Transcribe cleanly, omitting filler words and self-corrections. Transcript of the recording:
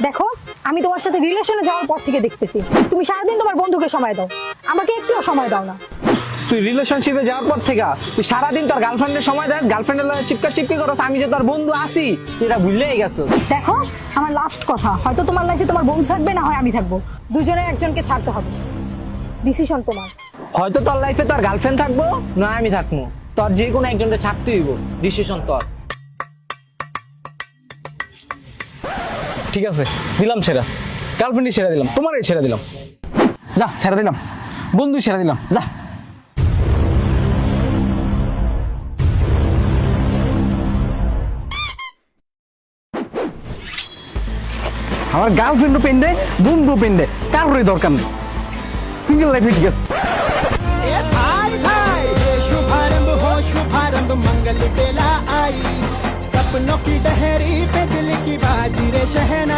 দেখো, আমি তোমার সাথে রিলেশনে যাওয়ার পর থেকে দেখতেছি তুমি সারাদিন তোমার বন্ধুকে সময় দাও, আমাকে একটুও সময় দাও না। তুই রিলেশনশিপে যাওয়ার পর থেকে তুই সারাদিন তোর গার্লফ্রেন্ডের সময় দেয়, গার্লফ্রেন্ডের লগে চিপকা করস, আমি যে তোর বন্ধু আছি তুই এটা ভুললেই গেছো। দেখো, আমার লাস্ট কথা, হয়তো তোমার লাইফে তোমার বন্ধু থাকবে, না হয় আমি থাকবো, দুজনে একজনকে ছাড়তে হবে, ডিসিশন তোমার। হয়তো তোর লাইফে তোর গার্লফ্রেন্ড থাকবো, না আমি থাকবো, তোর যে কোনো একজনকে ছাড়তে হইব, ডিসিশন তোর। ঠিক আছে, দিলাম ছেড়া, গার্লফ্রেন্ডই ছেড়ে দিলাম, তোমারই ছেড়ে দিলাম, যা ছেড়ে দিলাম, বন্ধু ছেড়ে দিলাম, যা। আমার গার্লফ্রেন্ডও পেন্ডে, বন্ধু পেন্ডে, কারোরই দরকার নেই, সিঙ্গেল লাইফে ঠিক আছে। शुभारंभ मंगल बेला आई, सपनों की डहरी पे दिल की बाजी रे शहना।